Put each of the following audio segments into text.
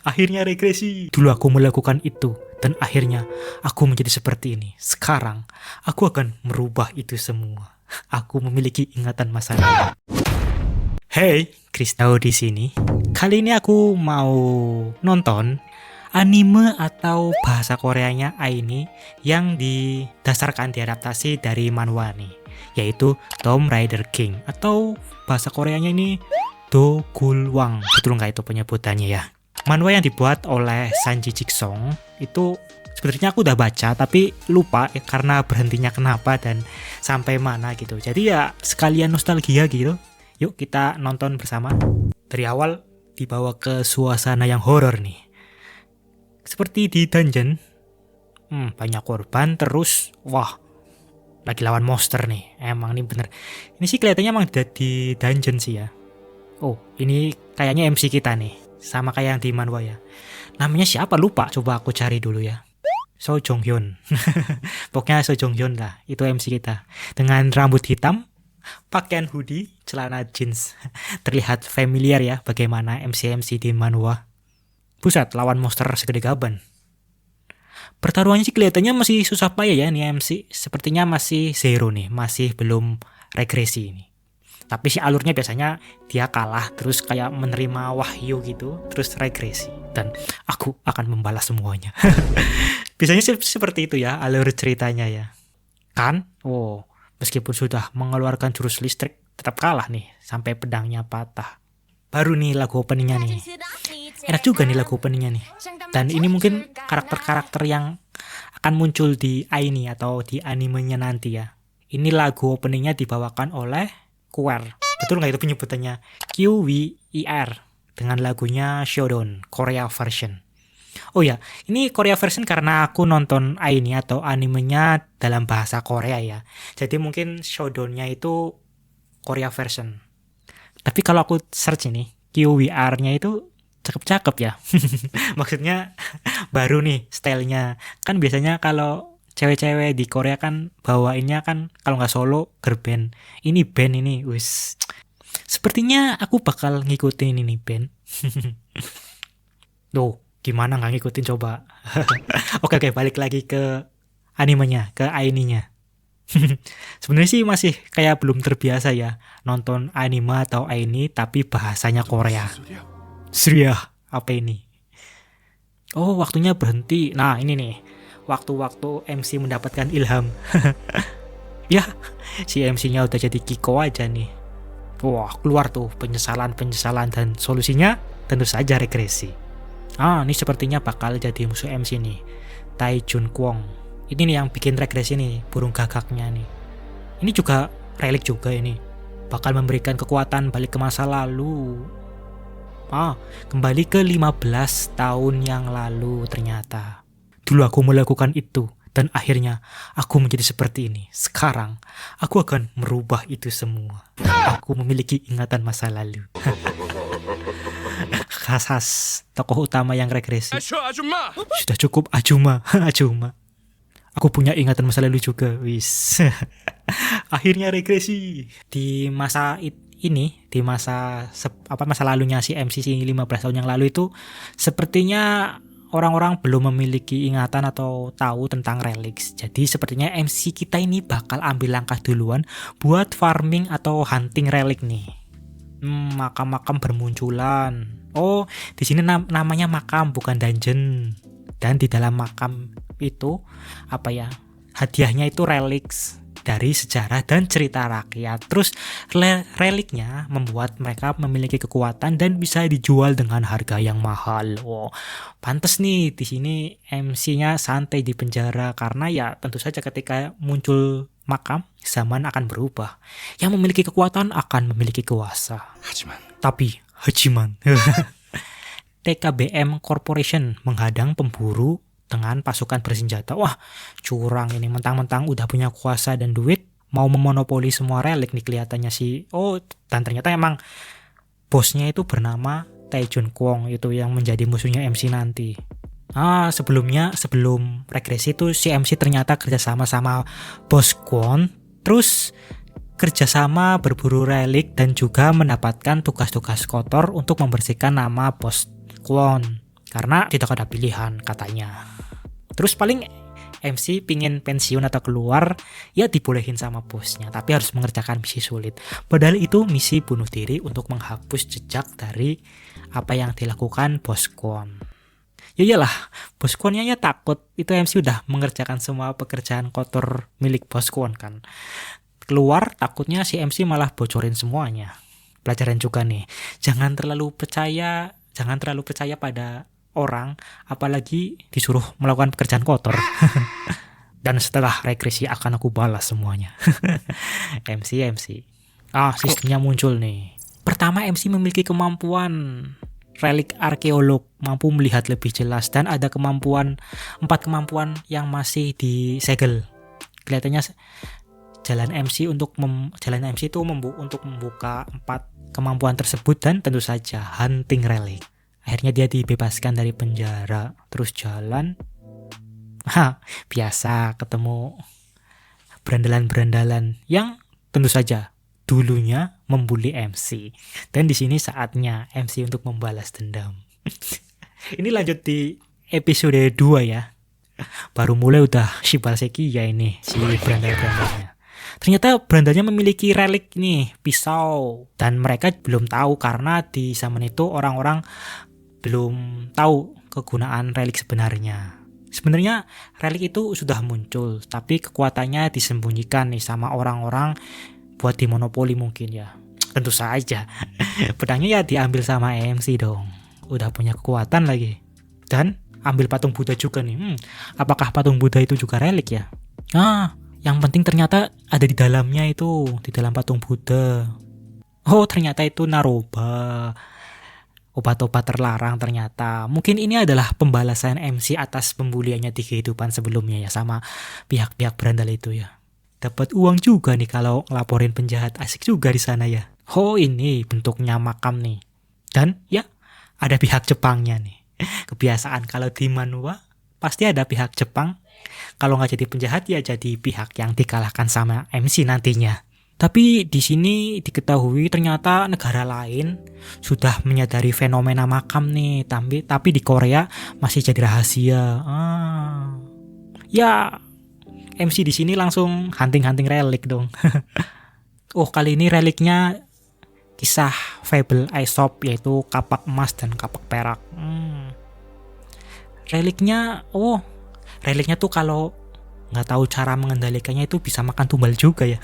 Akhirnya regresi. Dulu aku melakukan itu dan akhirnya aku menjadi seperti ini. Sekarang aku akan merubah itu semua. Aku memiliki ingatan masa lalu. Hey, Kristau di sini. Kali ini aku mau nonton anime atau bahasa Koreanya Aini yang didasarkan diadaptasi dari manhwa nih, yaitu Tomb Raider King atau bahasa Koreanya ini Dogulwang. Betul nggak itu penyebutannya ya? Manhwa yang dibuat oleh Sanji Jiksong itu sebenarnya aku udah baca tapi lupa ya, karena berhentinya kenapa dan sampai mana gitu. Jadi ya sekalian nostalgia gitu. Yuk kita nonton bersama. Dari awal dibawa ke suasana yang horor nih. Seperti di dungeon. Banyak korban terus. Wah, lagi lawan monster nih. Emang nih bener. Ini sih kelihatannya emang di dungeon sih ya. Oh, ini kayaknya MC kita nih. Sama kayak yang di manhwa ya. Namanya siapa lupa, coba aku cari dulu ya. So Jong Hyun. Pokoknya So Jong Hyun lah, itu MC kita. Dengan rambut hitam, pakaian hoodie, celana jeans. Terlihat familiar ya bagaimana MC-MC di manhwa. Buset, lawan monster segede gaban. Pertaruhannya sih kelihatannya masih susah payah ya nih MC. Sepertinya masih zero nih, masih belum regresi ini. Tapi si alurnya biasanya dia kalah terus kayak menerima wahyu gitu, terus regresi. Dan aku akan membalas semuanya. Biasanya seperti itu ya alur ceritanya ya. Kan? Oh, meskipun sudah mengeluarkan jurus listrik, tetap kalah nih sampai pedangnya patah. Baru nih lagu openingnya nih. Enak juga nih lagu openingnya nih. Dan ini mungkin karakter-karakter yang akan muncul di Aini atau di animenya nanti ya. Ini lagu openingnya dibawakan oleh QR. Betul nggak itu penyebutannya? QWER. Dengan lagunya Showdown, Korea version. Oh ya, ini Korea version karena aku nonton Aini atau animenya dalam bahasa Korea ya. Jadi mungkin Showdown-nya itu Korea version. Tapi kalau aku search ini, QWR-nya itu cakep-cakep ya. Maksudnya baru nih stylenya. Kan biasanya kalau cewek-cewek di Korea kan bawainnya kan kalau nggak solo girl band. Ini band ini, wis. Sepertinya aku bakal ngikutin ini band. Loh, gimana nggak ngikutin coba? Oke, balik lagi ke animenya, ke Aininya. Sebenarnya sih masih kayak belum terbiasa ya nonton anime atau Aini tapi bahasanya Korea. Surya, apa ini? Oh, waktunya berhenti. Nah, ini nih. Waktu-waktu MC mendapatkan ilham. Ya, si MC-nya udah jadi Kiko aja nih. Wah, keluar tuh penyesalan dan solusinya tentu saja regresi. Ini sepertinya bakal jadi musuh MC nih. Tai Jun Kwong. Ini nih yang bikin regresi nih, burung gagaknya nih. Ini juga relik juga ini. Bakal memberikan kekuatan balik ke masa lalu. Kembali ke 15 tahun yang lalu ternyata. Dulu aku melakukan itu dan akhirnya aku menjadi seperti ini. Sekarang aku akan merubah itu semua. Aku memiliki ingatan masa lalu. Khas tokoh utama yang regresi. Sudah cukup Ajuma. Aku punya ingatan masa lalu juga, wis. Akhirnya regresi di masa ini, di masa lalunya si MC 15 tahun yang lalu itu sepertinya orang-orang belum memiliki ingatan atau tahu tentang relics. Jadi sepertinya MC kita ini bakal ambil langkah duluan buat farming atau hunting relic nih. Makam-makam bermunculan. Oh, di sini namanya makam bukan dungeon. Dan di dalam makam itu hadiahnya itu relics dari sejarah dan cerita rakyat. Terus reliknya membuat mereka memiliki kekuatan dan bisa dijual dengan harga yang mahal. Wow, pantes nih di sini MC-nya santai di penjara karena ya tentu saja ketika muncul makam zaman akan berubah. Yang memiliki kekuatan akan memiliki kuasa. Hajiman. TKBM Corporation menghadang pemburu dengan pasukan bersenjata. Wah, curang ini, mentang-mentang udah punya kuasa dan duit, mau memonopoli semua relik nih kelihatannya sih. Oh, dan ternyata emang bosnya itu bernama Tai Jun Kwong, itu yang menjadi musuhnya MC nanti. Sebelum regresi itu si MC ternyata kerjasama sama bos Kwon, terus kerjasama berburu relik dan juga mendapatkan tugas-tugas kotor untuk membersihkan nama bos Kwon. karena tidak ada pilihan katanya. Terus paling MC pingin pensiun atau keluar, ya dibolehin sama bosnya, tapi harus mengerjakan misi sulit. Padahal itu misi bunuh diri untuk menghapus jejak dari apa yang dilakukan bos Kwon. Ya iyalah, bos Kwonnya ya takut itu MC udah mengerjakan semua pekerjaan kotor milik bos Kwon kan. Keluar takutnya si MC malah bocorin semuanya. Pelajaran juga nih, jangan terlalu percaya pada orang, apalagi disuruh melakukan pekerjaan kotor. Dan setelah regresi akan aku balas semuanya. MC. Sistemnya muncul nih. Pertama, MC memiliki kemampuan relik arkeolog, mampu melihat lebih jelas, dan ada 4 kemampuan yang masih disegel. Kelihatannya jalan MC untuk membuka 4 kemampuan tersebut, dan tentu saja hunting relik. Akhirnya dia dibebaskan dari penjara, terus jalan. Biasa ketemu berandalan-berandalan yang tentu saja dulunya membuli MC. Dan di sini saatnya MC untuk membalas dendam. Ini lanjut di episode 2 ya. Baru mulai udah Shibalseki ya ini si berandal-berandalnya. Ternyata berandalnya memiliki relik nih, pisau. Dan mereka belum tahu karena di zaman itu orang-orang belum tahu kegunaan relik sebenarnya. Sebenarnya relik itu sudah muncul, tapi kekuatannya disembunyikan nih sama orang-orang buat dimonopoli mungkin ya. Tentu saja. Pedangnya ya diambil sama MC dong. Udah punya kekuatan lagi. Dan ambil patung Buddha juga nih. Apakah patung Buddha itu juga relik ya? Yang penting ternyata ada di dalamnya itu, di dalam patung Buddha. Oh, ternyata itu naroba. Obat-obat terlarang ternyata. Mungkin ini adalah pembalasan MC atas pembuliannya di kehidupan sebelumnya ya sama pihak-pihak berandal itu ya. Dapat uang juga nih kalau ngelaporin penjahat, asik juga di sana ya. Oh, ini bentuknya makam nih. Dan ya ada pihak Jepangnya nih. Kebiasaan kalau di manhwa pasti ada pihak Jepang. Kalau nggak jadi penjahat ya jadi pihak yang dikalahkan sama MC nantinya. Tapi di sini diketahui ternyata negara lain sudah menyadari fenomena makam nih, tapi di Korea masih jadi rahasia. Ya MC di sini langsung hunting relik dong. Oh, kali ini reliknya kisah fable Aesop, yaitu kapak emas dan kapak perak. Reliknya tuh kalau nggak tahu cara mengendalikannya itu bisa makan tumbal juga ya.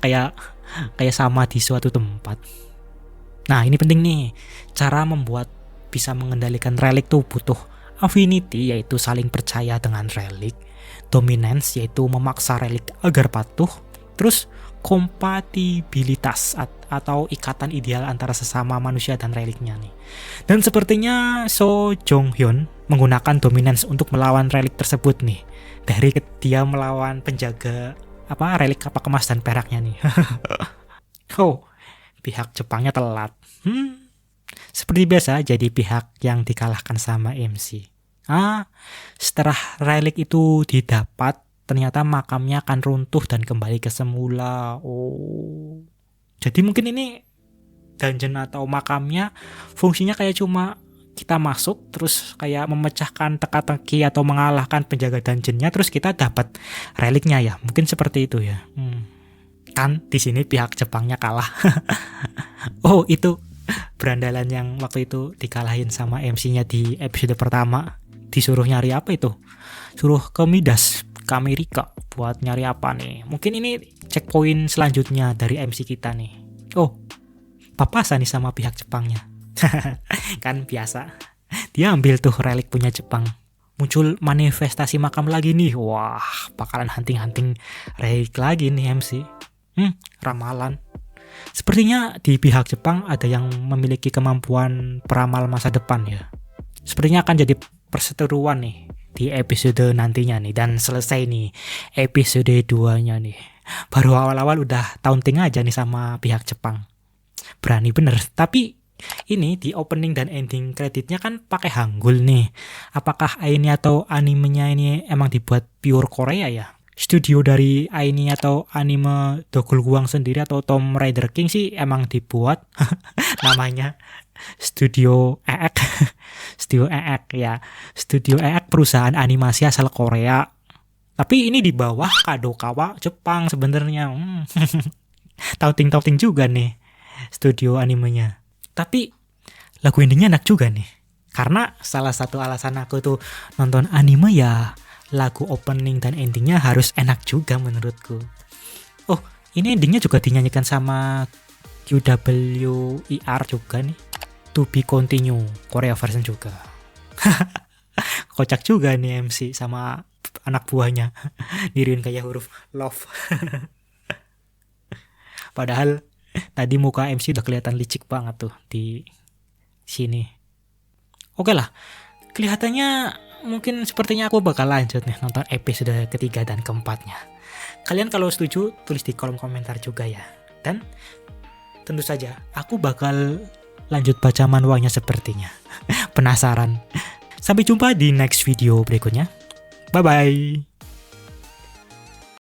kayak sama di suatu tempat. Nah, ini penting nih, cara membuat bisa mengendalikan relik tuh butuh affinity, yaitu saling percaya dengan relik, dominance, yaitu memaksa relik agar patuh, terus kompatibilitas atau ikatan ideal antara sesama manusia dan reliknya nih. Dan sepertinya So Jong Hyun menggunakan dominance untuk melawan relik tersebut nih. Dari dia melawan penjaga relik kapak emas dan peraknya nih. Oh, pihak Jepangnya telat. Seperti biasa jadi pihak yang dikalahkan sama MC. Setelah relik itu didapat, ternyata makamnya akan runtuh dan kembali ke semula. Oh, jadi mungkin ini dungeon atau makamnya fungsinya kayak cuma kita masuk terus kayak memecahkan teka-teki atau mengalahkan penjaga dungeonnya, terus kita dapat reliknya ya. Mungkin seperti itu ya. Kan di sini pihak Jepangnya kalah. Oh, itu berandalan yang waktu itu dikalahin sama MC-nya di episode pertama. Disuruh nyari apa itu? Suruh ke Midas, ke Amerika buat nyari apa nih? Mungkin ini checkpoint selanjutnya dari MC kita nih. Oh, papasan nih sama pihak Jepangnya. Kan biasa, dia ambil tuh relik punya Jepang. Muncul manifestasi makam lagi nih. Wah, bakalan hunting relik lagi nih MC. Ramalan. Sepertinya di pihak Jepang ada yang memiliki kemampuan peramal masa depan ya. Sepertinya akan jadi perseteruan nih di episode nantinya nih. Dan selesai nih episode 2-nya nih. Baru awal-awal udah taunting aja nih sama pihak Jepang. Berani bener. Tapi ini di opening dan ending kreditnya kan pakai Hangul nih. Apakah ini atau animenya ini emang dibuat pure Korea ya? studio dari ini atau anime Dogulguang sendiri atau Tomb Raider King sih emang dibuat namanya Studio EEK. Studio EEK ya. Studio EEK perusahaan animasi asal Korea. Tapi ini di bawah Kadokawa Jepang sebenarnya. Tauting-tauting juga nih studio animenya. Tapi lagu endingnya enak juga nih. Karena salah satu alasan aku tuh nonton anime ya lagu opening dan endingnya harus enak juga menurutku. Oh, ini endingnya juga dinyanyikan sama QWER juga nih. To be continue, Korea version juga. Kocak juga nih MC sama anak buahnya. Diriin kayak huruf love. Padahal tadi muka MC udah kelihatan licik banget tuh di sini. Oke lah, kelihatannya mungkin sepertinya aku bakal lanjut nih nonton episode ketiga dan keempatnya. Kalian kalau setuju tulis di kolom komentar juga ya. Dan tentu saja aku bakal lanjut baca manhwanya sepertinya. Penasaran? Sampai jumpa di next video berikutnya. Bye bye.